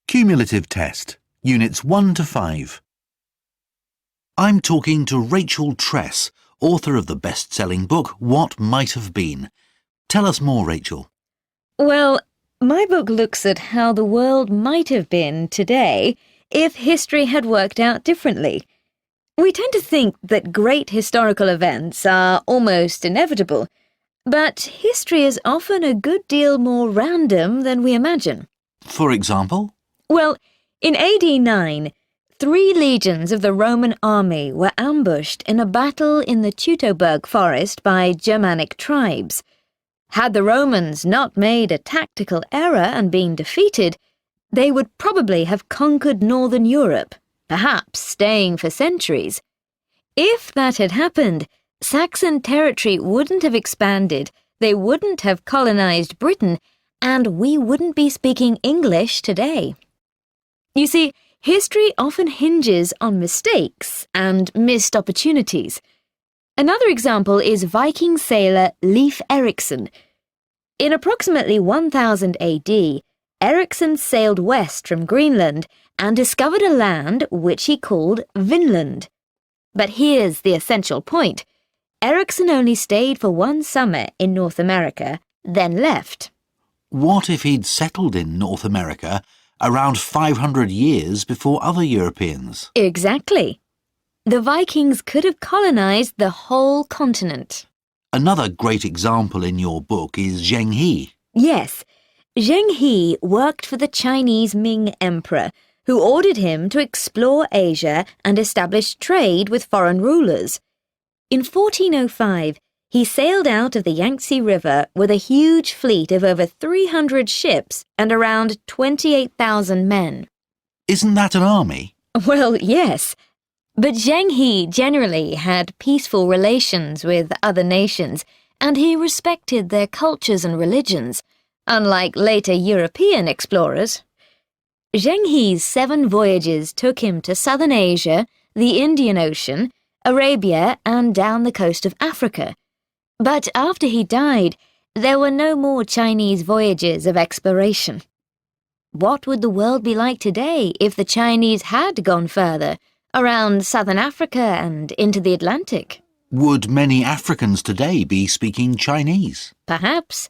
Cumulative Test, Units 1 to 5. I'm talking to Rachel Tress, author of the best-selling book What Might Have Been. Tell us more, Rachel. Well, my book looks at how the world might have been today if history had worked out differently. We tend to think that great historical events are almost inevitable, but history is often a good deal more random than we imagine. For example? Well, in AD 9, 3 legions of the Roman army were ambushed in a battle in the Teutoburg forest by Germanic tribes. Had the Romans not made a tactical error and been defeated, they would probably have conquered northern Europe, perhaps staying for centuries. If that had happened, Saxon territory wouldn't have expanded, they wouldn't have colonized Britain, and we wouldn't be speaking English today. You see, history often hinges on mistakes and missed opportunities. Another example is Viking sailor Leif Erikson. In approximately 1000 AD, Erikson sailed west from Greenland and discovered a land which he called Vinland. But here's the essential point. Erikson only stayed for 1 summer in North America, then left. What if he'd settled in North America around 500 years before other Europeans? Exactly. The Vikings could have colonized the whole continent. Another great example in your book is Zheng He. Yes, Zheng He worked for the Chinese Ming Emperor, who ordered him to explore Asia and establish trade with foreign rulers. In 1405, he sailed out of the Yangtze River with a huge fleet of over 300 ships and around 28,000 men. Isn't that an army? Well, yes. But Zheng He generally had peaceful relations with other nations, and he respected their cultures and religions, unlike later European explorers. Zheng He's 7 voyages took him to southern Asia, the Indian Ocean, Arabia, and down the coast of Africa. But after he died, there were no more Chinese voyages of exploration. What would the world be like today if the Chinese had gone further, around southern Africa and into the Atlantic? Would many Africans today be speaking Chinese? Perhaps.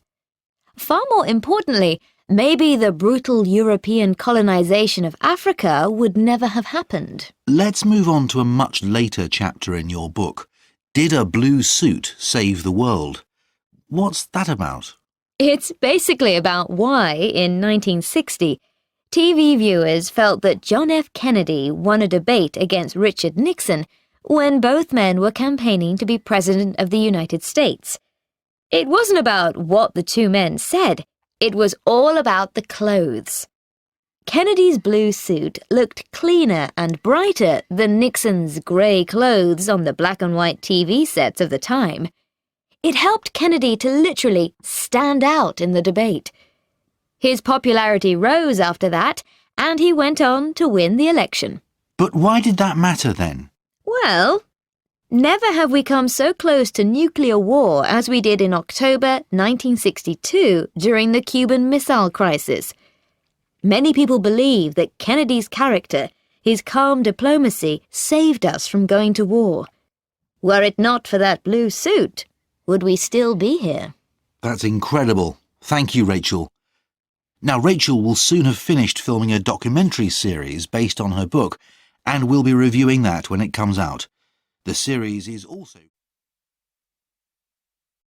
Far more importantly, maybe the brutal European colonization of Africa would never have happened. Let's move on to a much later chapter in your book. Did a blue suit save the world? What's that about? It's basically about why, in 1960, TV viewers felt that John F. Kennedy won a debate against Richard Nixon when both men were campaigning to be President of the United States. It wasn't about what the 2 men said, it was all about the clothes. Kennedy's blue suit looked cleaner and brighter than Nixon's grey clothes on the black and white TV sets of the time. It helped Kennedy to literally stand out in the debate. His popularity rose after that, and he went on to win the election. But why did that matter then? Well, never have we come so close to nuclear war as we did in October 1962 during the Cuban Missile Crisis. Many people believe that Kennedy's character, his calm diplomacy, saved us from going to war. Were it not for that blue suit, would we still be here? That's incredible. Thank you, Rachel. Now, Rachel will soon have finished filming a documentary series based on her book, and we'll be reviewing that when it comes out. The series is also